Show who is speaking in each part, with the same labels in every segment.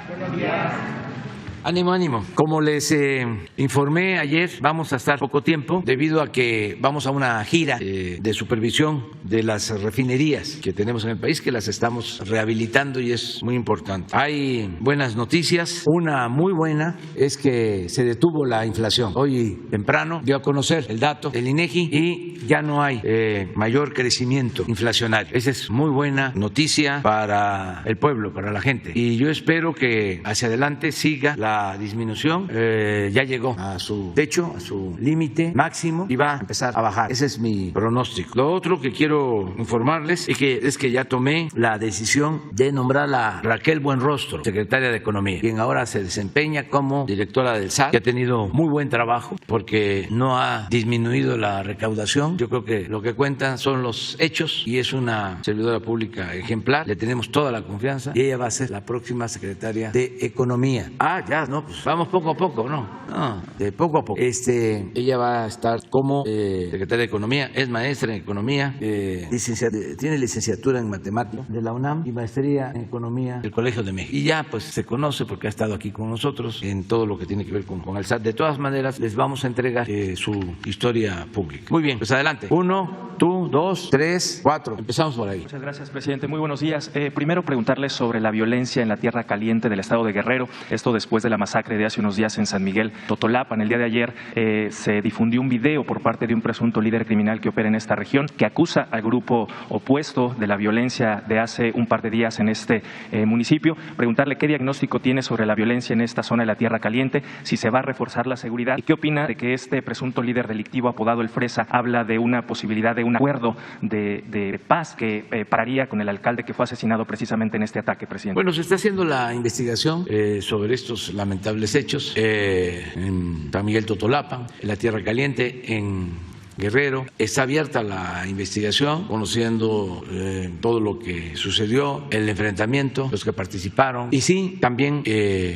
Speaker 1: Buenos días.
Speaker 2: Ánimo, ánimo. Como les informé ayer, vamos a estar poco tiempo debido a que vamos a una gira de supervisión de las refinerías que tenemos en el país, que las estamos rehabilitando y es muy importante. Hay buenas noticias. Una muy buena es que se detuvo la inflación. Hoy temprano dio a conocer el dato del INEGI y ya no hay mayor crecimiento inflacionario. Esa es muy buena noticia para el pueblo, para la gente. Y yo espero que hacia adelante siga la disminución, ya llegó a su techo, a su límite máximo y va a empezar a bajar. Ese es mi pronóstico. Lo otro que quiero informarles es que ya tomé la decisión de nombrar a Raquel Buenrostro, secretaria de Economía, quien ahora se desempeña como directora del SAT, que ha tenido muy buen trabajo porque no ha disminuido la recaudación. Yo creo que lo que cuentan son los hechos y es una servidora pública ejemplar. Le tenemos toda la confianza y ella va a ser la próxima secretaria de Economía. No, pues vamos poco a poco, no, de poco a poco. Ella va a estar como secretaria de Economía, es maestra en Economía, tiene licenciatura en Matemáticas de la UNAM y maestría en Economía del Colegio de México. Y ya pues se conoce porque ha estado aquí con nosotros en todo lo que tiene que ver con el SAT. De todas maneras, les vamos a entregar su historia pública. Muy bien, pues adelante. 1, 2, 3, 4. Empezamos por ahí.
Speaker 3: Muchas gracias, presidente. Muy buenos días. Primero preguntarles sobre la violencia en la Tierra Caliente del estado de Guerrero. Esto después de la masacre de hace unos días en San Miguel Totolapan. El día de ayer se difundió un video por parte de un presunto líder criminal que opera en esta región que acusa al grupo opuesto de la violencia de hace un par de días en este municipio. Preguntarle qué diagnóstico tiene sobre la violencia en esta zona de la Tierra Caliente, si se va a reforzar la seguridad y qué opina de que este presunto líder delictivo apodado El Fresa habla de una posibilidad de un acuerdo de paz que pararía con el alcalde que fue asesinado precisamente en este ataque, presidente.
Speaker 2: Bueno, se está haciendo la investigación sobre estos lamentables hechos en San Miguel Totolapan, en la Tierra Caliente, en Guerrero. Está abierta la investigación, conociendo todo lo que sucedió, el enfrentamiento, los que participaron. Y sí, también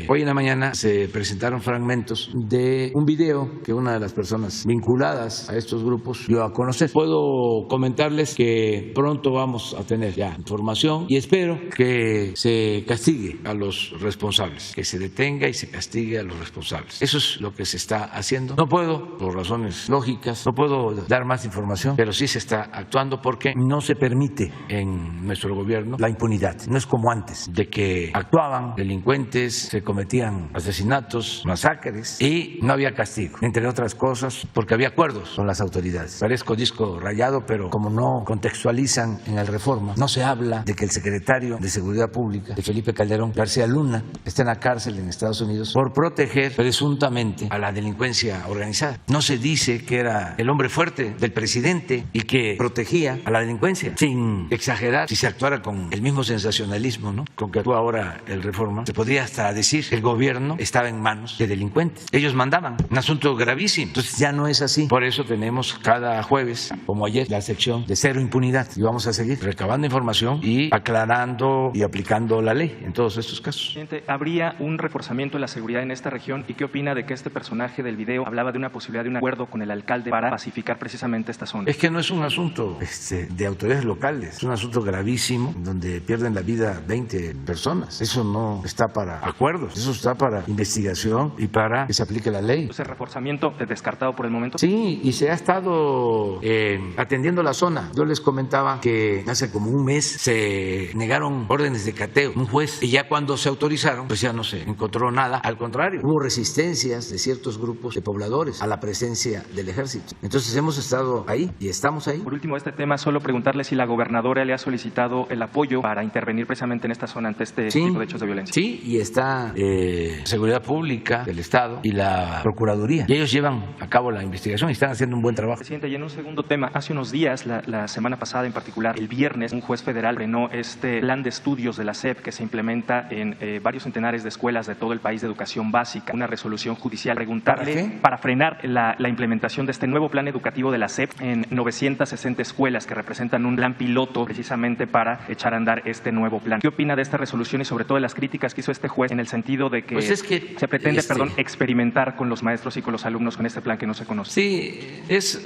Speaker 2: hoy en la mañana se presentaron fragmentos de un video que una de las personas vinculadas a estos grupos dio a conocer. Puedo comentarles que pronto vamos a tener ya información y espero que se castigue a los responsables, que se detenga y se castigue a los responsables. Eso es lo que se está haciendo. No puedo, por razones lógicas, no puedo dar más información, pero sí se está actuando porque no se permite en nuestro gobierno la impunidad. No es como antes, de que actuaban delincuentes, se cometían asesinatos, masacres y no había castigo, entre otras cosas porque había acuerdos con las autoridades. Parezco disco rayado, pero como no contextualizan en el Reforma, no se habla de que el secretario de Seguridad Pública, de Felipe Calderón García Luna, está en la cárcel en Estados Unidos por proteger presuntamente a la delincuencia organizada. No se dice que era el hombre fuerte del presidente y que protegía a la delincuencia, sin exagerar. Si se actuara con el mismo sensacionalismo, ¿no?, con que actúa ahora el Reforma, se podría hasta decir que el gobierno estaba en manos de delincuentes. Ellos mandaban, un asunto gravísimo. Entonces ya no es así. Por eso tenemos cada jueves, como ayer, la sección de cero impunidad y vamos a seguir recabando información y aclarando y aplicando la ley en todos estos casos.
Speaker 3: Presidente, ¿habría un reforzamiento de la seguridad en esta región y qué opina de que este personaje del video hablaba de una posibilidad de un acuerdo con el alcalde para pacificar precisamente esta zona?
Speaker 2: Es que no es un asunto de autoridades locales, es un asunto gravísimo donde pierden la vida 20 personas. Eso no está para acuerdos, eso está para investigación y para que se aplique la ley.
Speaker 3: ¿Ese reforzamiento descartado por el momento?
Speaker 2: Sí, y se ha estado atendiendo la zona. Yo les comentaba que hace como un mes se negaron órdenes de cateo, un juez, y ya cuando se autorizaron, pues ya no se encontró nada. Al contrario, hubo resistencias de ciertos grupos de pobladores a la presencia del ejército. Entonces hemos estado ahí y estamos ahí.
Speaker 3: Por último, este tema, solo preguntarle si la gobernadora le ha solicitado el apoyo para intervenir precisamente en esta zona ante este tipo de hechos de violencia.
Speaker 2: Sí, y está Seguridad Pública del Estado y la Procuraduría. Y ellos llevan a cabo la investigación y están haciendo un buen trabajo.
Speaker 3: Presidente, y en un segundo tema, hace unos días, la semana pasada en particular, el viernes, un juez federal frenó este plan de estudios de la SEP que se implementa en varios centenares de escuelas de todo el país de educación básica. Una resolución judicial. Preguntarle para frenar la implementación de este nuevo plan educativo educativo de la SEP en 960 escuelas que representan un plan piloto precisamente para echar a andar este nuevo plan. ¿Qué opina de esta resolución y sobre todo de las críticas que hizo este juez en el sentido de que, se pretende experimentar con los maestros y con los alumnos con este plan que no se conoce?
Speaker 2: Sí, es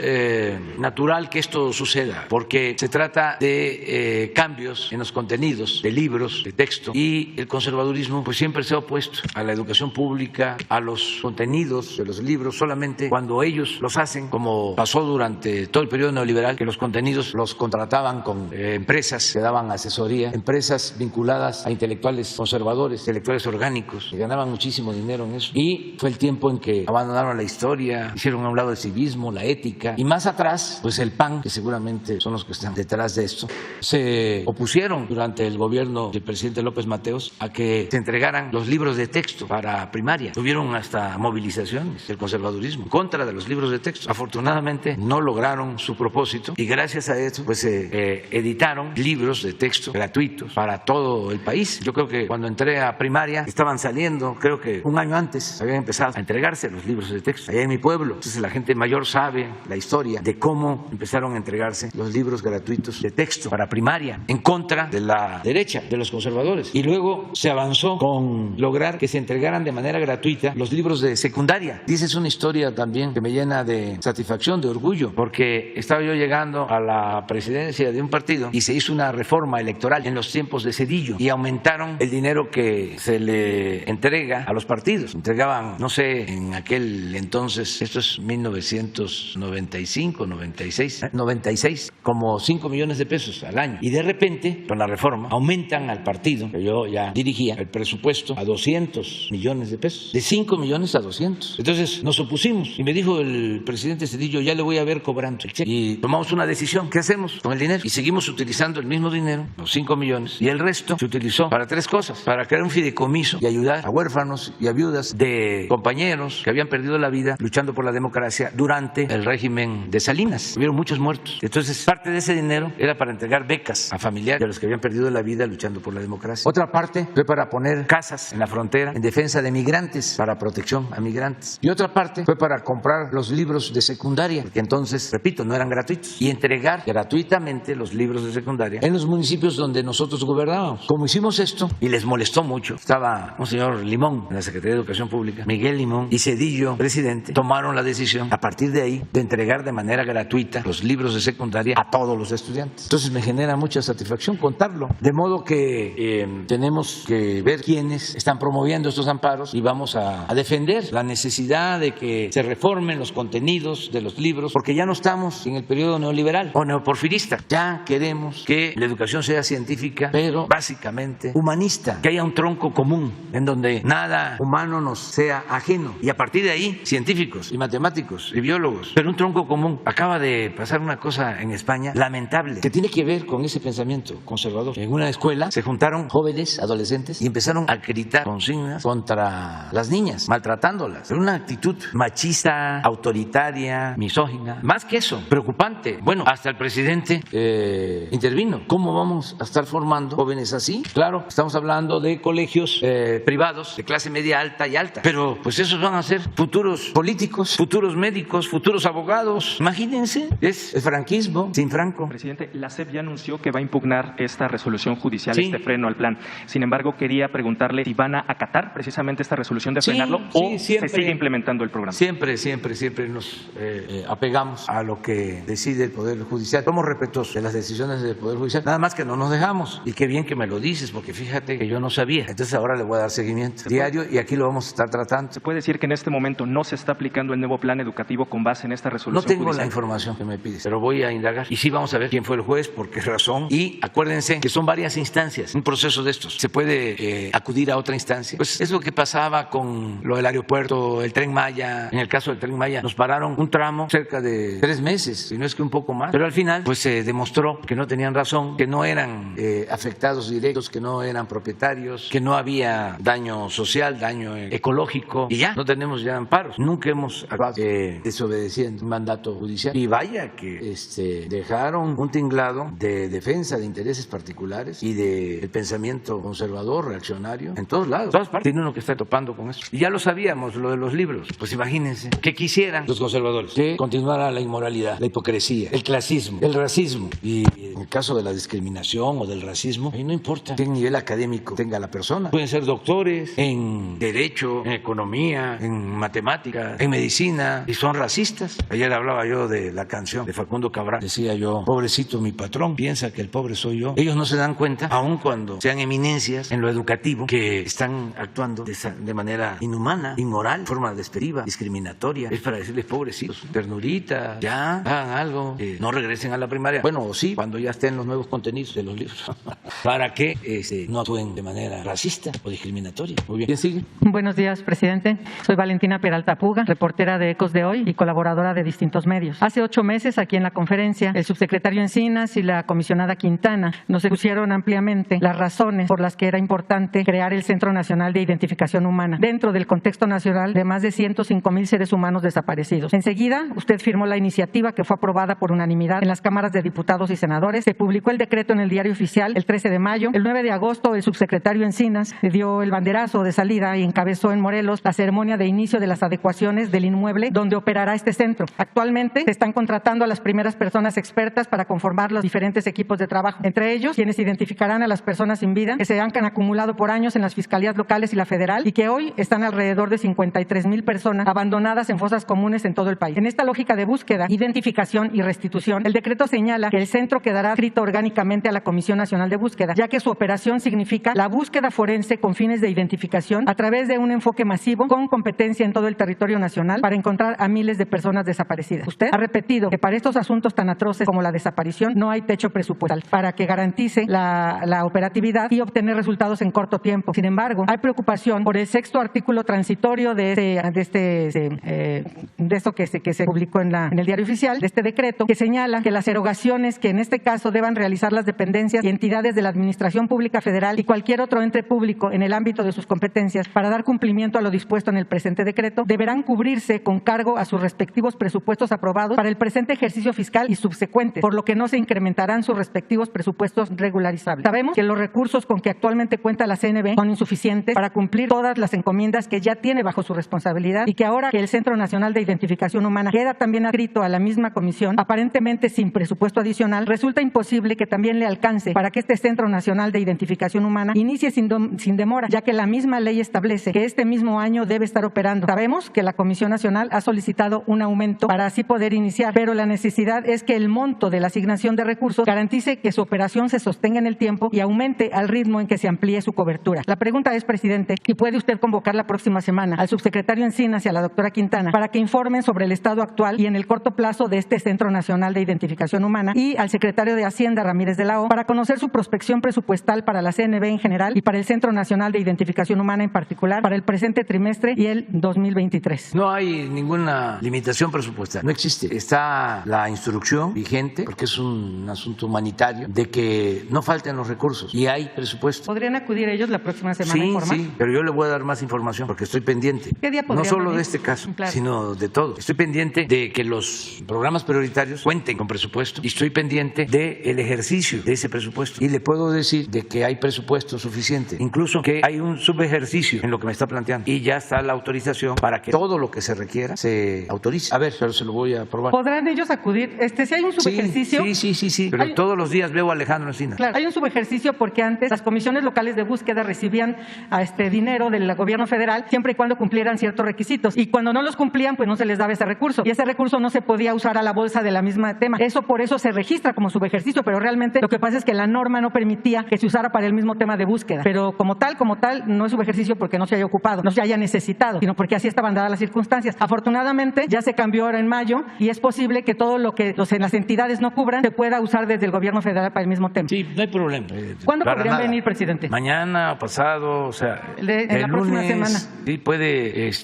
Speaker 2: natural que esto suceda porque se trata de cambios en los contenidos de libros, de texto, y el conservadurismo pues siempre se ha opuesto a la educación pública, a los contenidos de los libros, solamente cuando ellos los hacen, como pasó durante todo el periodo neoliberal, que los contenidos los contrataban con empresas que daban asesoría, empresas vinculadas a intelectuales conservadores, intelectuales orgánicos, que ganaban muchísimo dinero en eso. Y fue el tiempo en que abandonaron la historia, hicieron a un lado el civismo, la ética, y más atrás, pues el PAN, que seguramente son los que están detrás de esto, se opusieron durante el gobierno del presidente López Mateos a que se entregaran los libros de texto para primaria. Tuvieron hasta movilizaciones del conservadurismo en contra de los libros de texto. Afortunadamente no lograron su propósito y gracias a eso pues se editaron libros de texto gratuitos para todo el país. Yo creo que cuando entré a primaria estaban saliendo, creo que un año antes habían empezado a entregarse los libros de texto allá en mi pueblo. Entonces la gente mayor sabe la historia de cómo empezaron a entregarse los libros gratuitos de texto para primaria en contra de la derecha, de los conservadores. Y luego se avanzó con lograr que se entregaran de manera gratuita los libros de secundaria. Y esa es una historia también que me llena de satisfacción, de orgullo, porque estaba yo llegando a la presidencia de un partido y se hizo una reforma electoral en los tiempos de Zedillo y aumentaron el dinero que se le entrega a los partidos. Entregaban, no sé, en aquel entonces, esto es 1995, 96, como 5 millones de pesos al año. Y de repente, con la reforma, aumentan al partido, que yo ya dirigía, el presupuesto a 200 millones de pesos, de 5 millones a 200. Entonces nos opusimos y me dijo el presidente Zedillo, ya le voy a ver cobrando el cheque. Y tomamos una decisión, ¿qué hacemos con el dinero? Y seguimos utilizando el mismo dinero, los 5 millones, y el resto se utilizó para 3 cosas: para crear un fideicomiso y ayudar a huérfanos y a viudas de compañeros que habían perdido la vida luchando por la democracia durante el régimen de Salinas. Hubieron muchos muertos. Entonces parte de ese dinero era para entregar becas a familiares de los que habían perdido la vida luchando por la democracia. Otra parte fue para poner casas en la frontera en defensa de migrantes, para protección a migrantes. Y otra parte fue para comprar los libros de secundaria, porque entonces, repito, no eran gratuitos, y entregar gratuitamente los libros de secundaria en los municipios donde nosotros gobernábamos. Como hicimos esto, y les molestó mucho, estaba un señor Limón en la Secretaría de Educación Pública, Miguel Limón, y Zedillo, presidente, tomaron la decisión a partir de ahí de entregar de manera gratuita los libros de secundaria a todos los estudiantes. Entonces me genera mucha satisfacción contarlo, de modo que tenemos que ver quiénes están promoviendo estos amparos y vamos a defender la necesidad de que se reformen los contenidos de los libros, porque ya no estamos en el periodo neoliberal o neoporfirista. Ya queremos que la educación sea científica, pero básicamente humanista, que haya un tronco común en donde nada humano nos sea ajeno, y a partir de ahí científicos y matemáticos y biólogos, pero un tronco común. Acaba de pasar una cosa en España lamentable que tiene que ver con ese pensamiento conservador. En una escuela se juntaron jóvenes, adolescentes, y empezaron a gritar consignas contra las niñas, maltratándolas. Era una actitud machista, autoritaria, misógina. Más que eso, preocupante. Bueno, hasta el presidente intervino. ¿Cómo vamos a estar formando jóvenes así? Claro, estamos hablando de colegios privados de clase media alta y alta, pero pues esos van a ser futuros políticos, futuros médicos, futuros abogados. Imagínense, es el franquismo sin Franco.
Speaker 3: Presidente, la SEP ya anunció que va a impugnar esta resolución judicial,
Speaker 2: sí,
Speaker 3: este freno al plan. Sin embargo, quería preguntarle si van a acatar precisamente esta resolución de frenarlo, o siempre, se sigue implementando el programa.
Speaker 2: Siempre nos apegamos a lo que decide el Poder Judicial. Somos respetuosos de las decisiones del Poder Judicial, nada más que no nos dejamos. Y qué bien que me lo dices, porque fíjate que yo no sabía. Entonces ahora le voy a dar seguimiento diario y aquí lo vamos a estar tratando.
Speaker 3: ¿Se puede decir que en este momento no se está aplicando el nuevo plan educativo con base en esta resolución
Speaker 2: No tengo
Speaker 3: judicial?
Speaker 2: La información que me pides, pero voy a indagar. Y sí vamos a ver quién fue el juez, por qué razón. Y acuérdense que son varias instancias. Un proceso de estos se puede acudir a otra instancia. Pues es lo que pasaba con lo del aeropuerto, el Tren Maya. En el caso del Tren Maya nos pararon un tramo cerca de 3 meses, si no es que un poco más. Pero al final pues se demostró que no tenían razón, que no eran afectados directos, que no eran propietarios, que no había daño social, daño ecológico, y ya no tenemos ya amparos. Nunca hemos actuado desobedeciendo un mandato judicial. Y vaya que dejaron un tinglado de defensa de intereses particulares y del pensamiento conservador, reaccionario, en todos lados, en todas partes. Tiene uno que estar topando con eso. Y ya lo sabíamos, lo de los libros. Pues imagínense que quisieran los conservadores que continuara la inmoralidad, la hipocresía, el clasismo, el racismo. Y en el caso de la discriminación o del racismo, ahí no importa qué nivel académico tenga la persona. Pueden ser doctores en derecho, en economía, en matemáticas, en medicina, y son racistas. Ayer hablaba yo de la canción de Facundo Cabral. Decía yo, pobrecito mi patrón, piensa que el pobre soy yo. Ellos no se dan cuenta, aun cuando sean eminencias en lo educativo, que están actuando de manera inhumana, inmoral, forma despectiva, discriminatoria. Es para decirles, pobrecitos, ternurita, ya, hagan algo, no regresen a la primaria. Bueno, sí, cuando ya estén los nuevos contenidos de los libros, para que no actúen de manera racista o discriminatoria. Muy bien, ¿quién sigue?
Speaker 1: Buenos días, presidente. Soy Valentina Peralta Puga, reportera de Ecos de Hoy y colaboradora de distintos medios. Hace 8 meses, aquí en la conferencia, el subsecretario Encinas y la comisionada Quintana nos expusieron ampliamente las razones por las que era importante crear el Centro Nacional de Identificación Humana dentro del contexto nacional de más de 105,000 seres humanos desaparecidos. Enseguida, usted firmó la iniciativa que fue aprobada por unanimidad en las cámaras de diputados y senadores. Se publicó el decreto en el Diario Oficial el 13 de mayo. El 9 de agosto, el subsecretario Encinas dio el banderazo de salida y encabezó en Morelos la ceremonia de inicio de las adecuaciones del inmueble donde operará este centro. Actualmente se están contratando a las primeras personas expertas para conformar los diferentes equipos de trabajo, entre ellos quienes identificarán a las personas sin vida que se han acumulado por años en las fiscalías locales y la federal y que hoy están alrededor de 53,000 personas abandonadas en fosas comunes en todo el país. En esta lógica de búsqueda, identificación y restitución, el decreto señala que el centro quedará adscrito orgánicamente a la Comisión Nacional de Búsqueda, ya que su operación significa la búsqueda forense con fines de identificación a través de un enfoque masivo con competencia en todo el territorio nacional para encontrar a miles de personas desaparecidas. Usted ha repetido que para estos asuntos tan atroces como la desaparición no hay techo presupuestal para que garantice la operatividad y obtener resultados en corto tiempo. Sin embargo, hay preocupación por el 6º artículo transitorio de esto que se publicó en el Diario Oficial, de este decreto, que señala que las erogaciones que en este caso deban realizar las dependencias y entidades de la Administración Pública Federal y cualquier otro ente público en el ámbito de sus competencias para dar cumplimiento a lo dispuesto en el presente decreto deberán cubrirse con cargo a sus respectivos presupuestos aprobados para el presente ejercicio fiscal y subsecuentes, por lo que no se incrementarán sus respectivos presupuestos regularizables. Sabemos que los recursos con que actualmente cuenta la CNB son insuficientes para cumplir todas las encomiendas que ya tiene bajo su responsabilidad y que ahora que el Centro Nacional de Identificación Humana queda también adscrito a la misma comisión, aparentemente sin presupuesto adicional, resulta imposible que también le alcance para que este Centro Nacional de Identificación Humana inicie sin demora, ya que la misma ley establece que este mismo año debe estar operando. Sabemos que la Comisión Nacional ha solicitado un aumento para así poder iniciar, pero la necesidad es que el monto de la asignación de recursos garantice que su operación se sostenga en el tiempo y aumente al ritmo en que se amplíe su cobertura. La pregunta es, presidente, ¿y puede usted convocar la próxima semana al subsecretario Encinas y a la doctora Quintana para que informen sobre el estado actual y en el corto plazo de este Centro Nacional de Identificación Humana y al secretario de Hacienda, Ramírez de la O, para conocer su prospección presupuestal para la CNB en general y para el Centro Nacional de Identificación Humana en particular para el presente trimestre y el 2023?
Speaker 2: No hay ninguna limitación presupuestal, no existe. Está la instrucción vigente, porque es un asunto humanitario, de que no falten los recursos y hay presupuesto.
Speaker 1: ¿Podrían acudir ellos la próxima semana a informar?
Speaker 2: Sí, pero yo le voy a dar más información porque estoy pendiente.
Speaker 1: ¿Qué día podrían
Speaker 2: No solo
Speaker 1: venir?
Speaker 2: de este caso,
Speaker 1: Claro,
Speaker 2: sino de todo. Estoy pendiente de que los programas prioritarios cuenten con presupuesto y estoy pendiente del ejercicio de ese presupuesto. Y le puedo decir de que hay presupuesto suficiente, incluso que hay un subejercicio en lo que me está planteando y ya está la autorización para que todo lo que se requiera se autorice. A ver, pero se lo voy a aprobar.
Speaker 1: ¿Podrán ellos acudir? Si hay un subejercicio.
Speaker 2: Sí, pero todos los días veo a Alejandro Encinas.
Speaker 1: Claro, hay un subejercicio porque antes las comisiones locales de búsqueda recibían dinero del gobierno federal siempre y cuando cumplieran ciertos requisitos y cuando no los cumplían pues no se les daba ese recurso y ese recurso no se podía usar a la bolsa de la misma tema. Por eso se registra como subejercicio, pero realmente lo que pasa es que la norma no permitía que se usara para el mismo tema de búsqueda, pero como tal no es subejercicio porque no se haya ocupado, no se haya necesitado, sino porque así estaban dadas las circunstancias. Afortunadamente ya se cambió ahora en mayo y es posible que todo lo que las entidades no cubran se pueda usar desde el gobierno federal para el mismo tema.
Speaker 2: Sí, no hay problema.
Speaker 1: ¿Cuándo podrían venir, presidente?
Speaker 2: Mañana o pasado, o sea,
Speaker 1: en la próxima semana.
Speaker 2: Sí, puede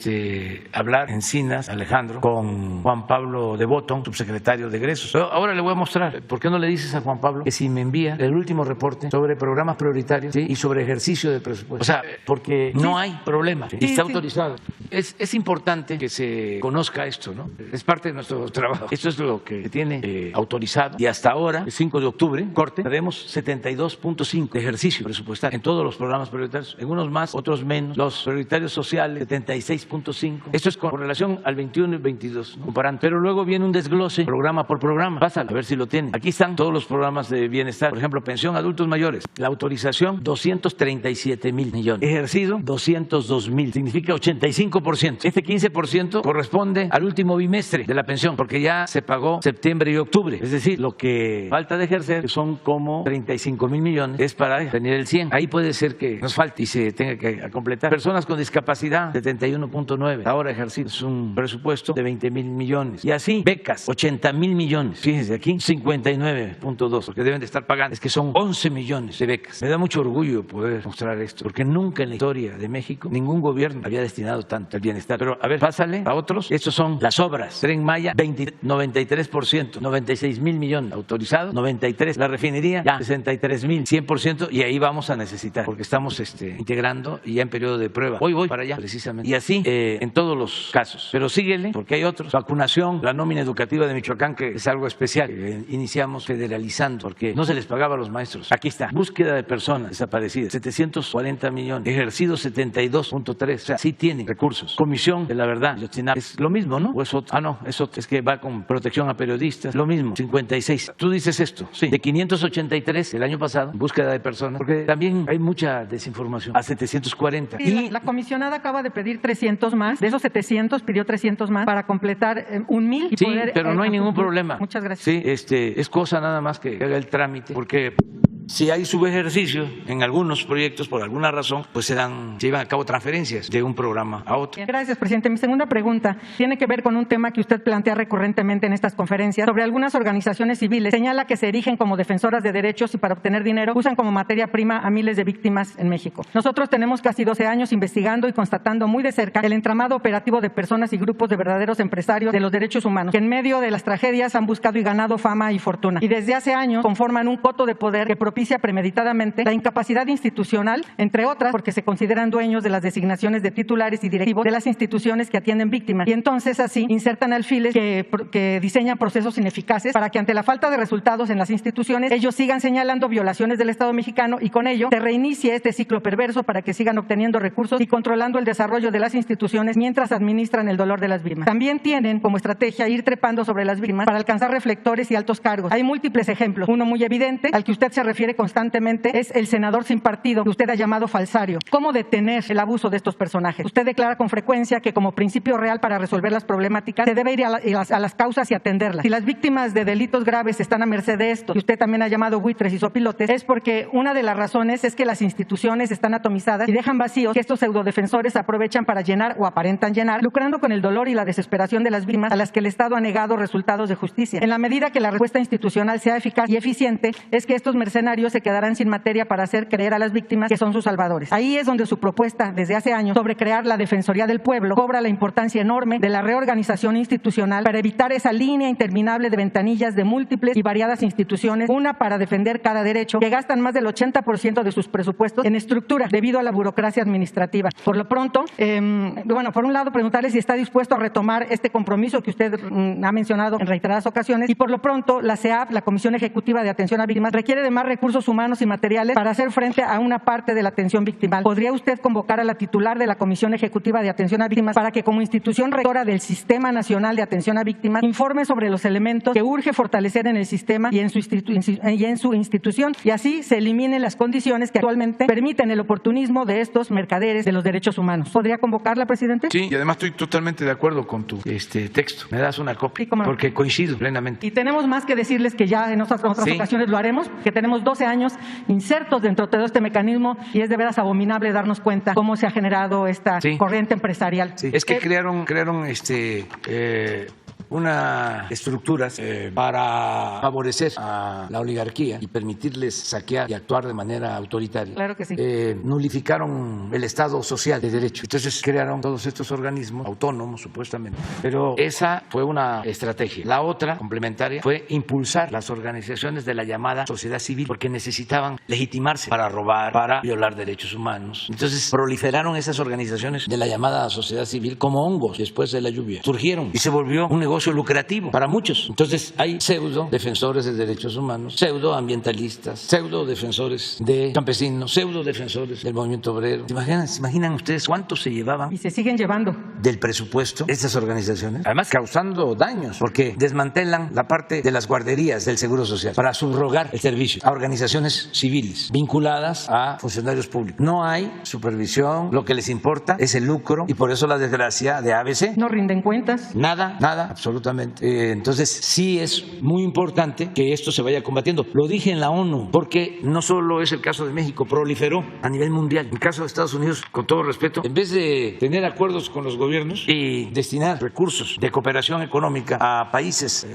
Speaker 2: hablar Encinas, Alejandro, con Juan Pablo de Botton, subsecretario de Egresos. Ahora le voy a mostrar, ¿por qué no le dices a Juan Pablo que si me envía el último reporte sobre programas prioritarios, ¿sí?, y sobre ejercicio de presupuesto. O sea, porque no hay problema, ¿sí?, y está autorizado. Es importante que se conozca esto, ¿no? Es parte de nuestro trabajo. Esto es lo que tiene autorizado. Y hasta ahora, el 5 de octubre, corte, tenemos 72.5 de ejercicio presupuestario en todos los programas prioritarios, en unos más, otros menos. Los prioritarios sociales, 76.5. Esto es con relación al 21 y 22, ¿no?, comparando. Pero luego viene un desglose, programa por programa. Pásalo, a ver si lo tiene. Aquí están todos los programas de bienestar. Por ejemplo, pensión a adultos mayores. La autorización, 237,000 millones. Ejercido, 202,000. Significa 85%. Este 15% corresponde al último bimestre de la pensión, porque ya se pagó septiembre y octubre. Es decir, lo que falta de ejercer, que son como 35,000 millones, es para tener el 100. Ahí puede ser que nos falte y se tenga que completar. Personas con discapacidad, 71.9. Ahora ejercido. Es un presupuesto de 20,000 millones. Y así, becas, 80,000 millones. Fíjense aquí, 59.2, porque deben de estar pagando. Es que son 11 millones de becas. Me da mucho orgullo poder mostrar esto, porque nunca en la historia de México ningún gobierno había destinado tanto al bienestar. Pero, a ver, pásale a otros. Estos son las obras. Tren Maya, 93%, 96,000 millones autorizados, 93. La refinería, ya 63,000, 100%, y ahí vamos a necesitar, porque estamos integrando y ya en periodo de prueba. Hoy voy para allá, precisamente. Y así en todos los casos. Pero síguele, porque hay otros. Vacunación, la nómina educativa de Michoacán, que es algo especial, que iniciamos federalizando, porque no se les pagaba a los maestros. Aquí está, búsqueda de personas desaparecidas, 740 millones, ejercido 72.3, o sea, sí tienen recursos. Comisión de la Verdad, es lo mismo, ¿no? ¿O es otro? Ah, no, es otro, es que va con protección a periodistas, lo mismo, 56. Tú dices esto, sí, de 583 el año pasado, búsqueda de personas, porque también hay mucha desinformación, a 740.
Speaker 1: Sí, la comisionada acaba de pedir 300 más, de esos 700 pidió 300 más para completar 1,000 y
Speaker 2: sí,
Speaker 1: poder,
Speaker 2: pero no hay ningún problema.
Speaker 1: Muchas gracias.
Speaker 2: Sí, es cosa nada más que haga el trámite, porque si hay subejercicio en algunos proyectos, por alguna razón, pues se llevan a cabo transferencias de un programa a otro.
Speaker 1: Gracias, presidente. Mi segunda pregunta tiene que ver con un tema que usted plantea recurrentemente en estas conferencias sobre algunas organizaciones civiles. Señala que se erigen como defensoras de derechos y para obtener dinero usan como materia prima a miles de víctimas en México. Nosotros tenemos casi 12 años investigando y constatando muy de cerca el entramado operativo de personas y grupos de verdaderos empresarios de los derechos humanos, que en medio de las tragedias han buscado y ganado fama y fortuna. Y desde hace años conforman un coto de poder que propicia premeditadamente la incapacidad institucional, entre otras, porque se consideran dueños de las designaciones de titulares y directivos de las instituciones que atienden víctimas. Y entonces así insertan alfiles que diseñan procesos ineficaces para que ante la falta de resultados en las instituciones ellos sigan señalando violaciones del Estado mexicano y con ello se reinicie este ciclo perverso para que sigan obteniendo recursos y controlando el desarrollo de las instituciones mientras administran el dolor de las víctimas. También tienen como estrategia ir trepando sobre las víctimas para alcanzar reflectores y altos cargos. Hay múltiples ejemplos. Uno muy evidente, al que usted se refiere constantemente, es el senador sin partido, que usted ha llamado falsario. ¿Cómo detener el abuso de estos personajes? Usted declara con frecuencia que como principio real para resolver las problemáticas se debe ir a las causas y atenderlas. Si las víctimas de delitos graves están a merced de esto, y usted también ha llamado buitres y sopilotes, es porque una de las razones es que las instituciones están atomizadas y dejan vacíos que estos pseudodefensores aprovechan para llenar o aparentan llenar, lucrando con el dolor y la desesperación de las víctimas a las que el Estado ha negado resultados de justicia. En la medida que la respuesta institucional sea eficaz y eficiente, es que estos mercenarios se quedarán sin materia para hacer creer a las víctimas que son sus salvadores. Ahí es donde su propuesta desde hace años sobre crear la Defensoría del Pueblo cobra la importancia enorme de la reorganización institucional para evitar esa línea interminable de ventanillas de múltiples y variadas instituciones, una para defender cada derecho, que gastan más del 80% de sus presupuestos en estructura debido a la burocracia administrativa. Por lo pronto, por un lado preguntarle si está dispuesto a retomar este compromiso que usted ha mencionado en reiteradas ocasiones, y por lo pronto la CEAP, la Comisión Ejecutiva de Atención a Víctimas, requiere de más recursos humanos y materiales para hacer frente a una parte de la atención victimal. ¿Podría usted convocar a la titular de la Comisión Ejecutiva de Atención a Víctimas para que como institución rectora del Sistema Nacional de Atención a Víctimas informe sobre los elementos que urge fortalecer en el sistema y en su institución, y así se eliminen las condiciones que actualmente permiten el oportunismo de estos mercaderes de los derechos humanos? ¿Podría convocarla, presidente?
Speaker 2: Sí, y además estoy totalmente de acuerdo con tu texto. Me das una copia,
Speaker 1: sí, cómo no,
Speaker 2: porque coincido plenamente.
Speaker 1: Y tenemos más que decirles, que ya en otras ocasiones lo haremos, que tenemos 12 años insertos dentro de todo este mecanismo y es de veras abominable darnos cuenta cómo se ha generado esta corriente empresarial.
Speaker 2: Sí. Es que crearon una estructuras para favorecer a la oligarquía y permitirles saquear y actuar de manera autoritaria.
Speaker 1: Claro que sí.
Speaker 2: Nulificaron el Estado social de derecho. Entonces crearon todos estos organismos autónomos, supuestamente. Pero esa fue una estrategia. La otra, complementaria, fue impulsar las organizaciones de la llamada sociedad civil, porque necesitaban legitimarse para robar, para violar derechos humanos. Entonces proliferaron esas organizaciones de la llamada sociedad civil como hongos después de la lluvia. Surgieron y se volvió un negocio lucrativo para muchos. Entonces hay pseudo defensores de derechos humanos, pseudo ambientalistas, pseudo defensores de campesinos, pseudo defensores del movimiento obrero. ¿Se imaginan ustedes cuánto se llevaban?
Speaker 1: Y se siguen llevando.
Speaker 2: Del presupuesto estas organizaciones, además causando daños, porque desmantelan la parte de las guarderías del Seguro Social para subrogar el servicio a organizaciones civiles vinculadas a funcionarios públicos. No hay supervisión, lo que les importa es el lucro y por eso la desgracia de ABC.
Speaker 1: No rinden cuentas.
Speaker 2: Nada, absolutamente. Entonces sí es muy importante que esto se vaya combatiendo. Lo dije en la ONU, porque no solo es el caso de México, proliferó a nivel mundial. En el caso de Estados Unidos, con todo respeto, en vez de tener acuerdos con los gobiernos y destinar recursos de cooperación económica a países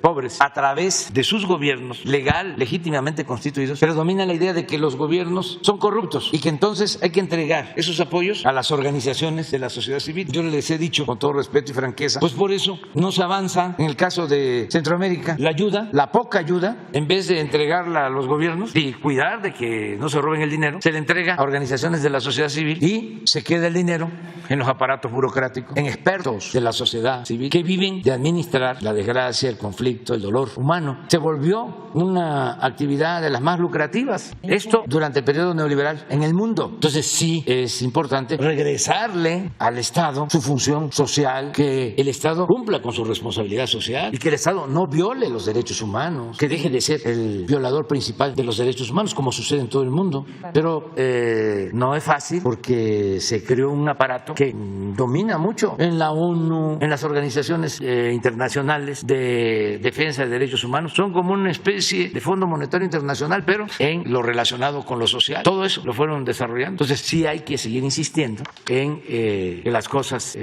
Speaker 2: pobres a través de sus gobiernos legítimamente constituidos, predomina la idea de que los gobiernos son corruptos y que entonces hay que entregar esos apoyos a las organizaciones de la sociedad civil. Yo les he dicho con todo respeto y franqueza, pues por eso no se avanza en el caso de Centroamérica. La ayuda, la poca ayuda, en vez de entregarla a los gobiernos y cuidar de que no se roben el dinero, se le entrega a organizaciones de la sociedad civil y se queda el dinero en los aparatos burocráticos, en expertos de la sociedad civil que viven de administrar la desgracia, el conflicto, el dolor humano. Se volvió una actividad de las más lucrativas. Esto durante el periodo neoliberal en el mundo. Entonces sí es importante regresarle al Estado su función social, que el Estado cumpla con su responsabilidad social y que el Estado no viole los derechos humanos, que deje de ser el violador principal de los derechos humanos, como sucede en todo el mundo. Pero no es fácil, porque se creó un aparato que domina mucho en la ONU, en las organizaciones internacionales de defensa de derechos humanos. Son como una especie de Fondo Monetario Internacional, pero en lo relacionado con lo social. Todo eso lo fueron desarrollando. Entonces sí hay que seguir insistiendo en que las cosas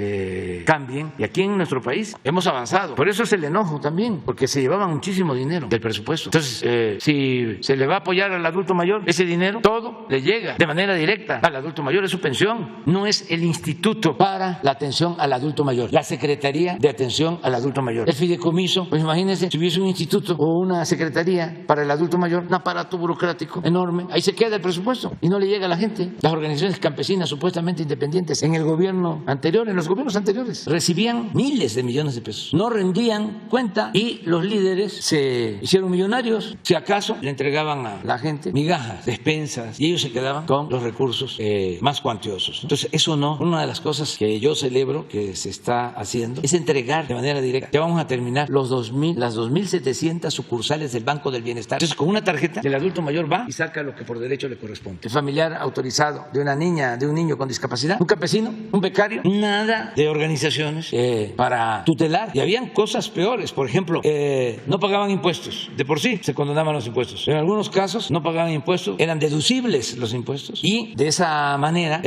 Speaker 2: cambien. Y aquí en nuestro país hemos avanzado. Por eso es el enojo también, porque se llevaban muchísimo dinero del presupuesto. Entonces, si se le va a apoyar al adulto mayor, ese dinero todo le llega de manera directa al adulto mayor, es su pensión. No es el Instituto para la Atención al Adulto Mayor, la Secretaría de Atención al Adulto Mayor. El fideicomiso, pues imagínense, si hubiese un instituto o una secretaría para el adulto mayor, un aparato burocrático enorme, ahí se queda el presupuesto y no le llega a la gente. Las organizaciones campesinas supuestamente independientes en el gobierno anterior, en los gobiernos anteriores, recibían miles de millones de pesos, no rendían cuenta y los líderes se hicieron millonarios. Si acaso le entregaban a la gente migajas, despensas, y ellos se quedaban con los recursos más cuantiosos. Entonces eso no, una de las cosas que yo celebro que se está haciendo es entregar de manera directa. Ya vamos a terminar las 2.700 sucursales del Banco del Bienestar. Entonces con una tarjeta el adulto mayor va y saca lo que por derecho le corresponde. El familiar autorizado de una niña, de un niño con discapacidad, un campesino, un becario, nada de organizaciones para tutelar. Y habían cosas peores, por ejemplo, no pagaban impuestos, de por sí se condonaban los impuestos. En algunos casos no pagaban impuestos, eran deducibles los impuestos y de esa manera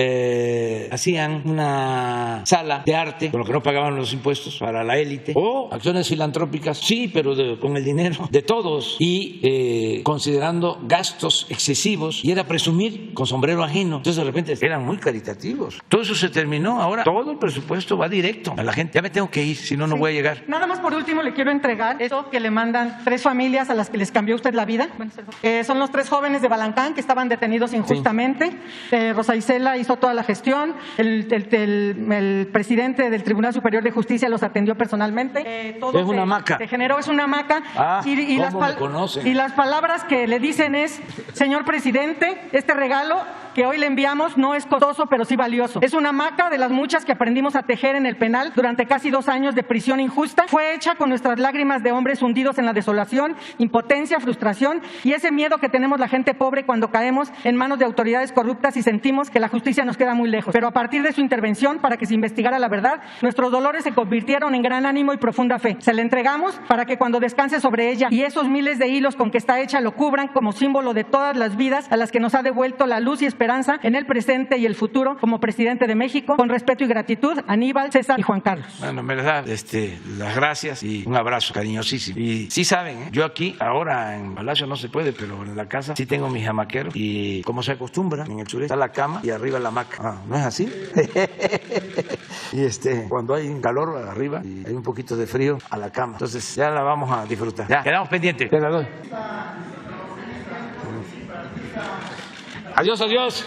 Speaker 2: hacían una sala de arte con lo que no pagaban los impuestos para la élite, o acciones filantrópicas, sí, pero con el dinero de todos y considerando gastos excesivos, y era presumir con sombrero ajeno. Entonces de repente eran muy caritativos. Todo eso se terminó, ahora todo el presupuesto va directo a la gente. Ya me tengo que ir, si no, no voy a llegar.
Speaker 1: Nada más por último le quiero entregar eso que le mandan 3 familias a las que les cambió usted la vida. Son los 3 jóvenes de Balancán que estaban detenidos injustamente. Sí. Rosa Isela hizo toda la gestión. El presidente del Tribunal Superior de Justicia los atendió personalmente.
Speaker 2: Es una hamaca.
Speaker 1: Se generó, es una hamaca. Y las palabras que le dicen es: señor presidente, este regalo que hoy le enviamos no es costoso, pero sí valioso. Es una hamaca de las muchas que aprendimos a tejer en el penal durante casi 2 años de prisión injusta. Fue hecha con nuestras lágrimas de hombres hundidos en la desolación, impotencia, frustración y ese miedo que tenemos la gente pobre cuando caemos en manos de autoridades corruptas y sentimos que la justicia nos queda muy lejos. Pero a partir de su intervención para que se investigara la verdad, nuestros dolores se convirtieron en gran ánimo y profunda fe. Se la entregamos para que cuando descanse sobre ella y esos miles de hilos con que está hecha lo cubran como símbolo de todas las vidas a las que nos ha devuelto la luz y esperanza esperanza en el presente y el futuro como presidente de México. Con respeto y gratitud, Aníbal, César y Juan Carlos.
Speaker 2: Bueno, me les da las gracias y un abrazo cariñosísimo. Y sí saben, yo aquí, ahora en Palacio no se puede, pero en la casa sí tengo mis hamaqueros y como se acostumbra, en el sureste está la cama y arriba la hamaca. Ah, ¿no es así? Y cuando hay calor arriba y hay un poquito de frío, a la cama. Entonces ya la vamos a disfrutar. Ya, quedamos pendientes. Te la doy. Adiós, adiós.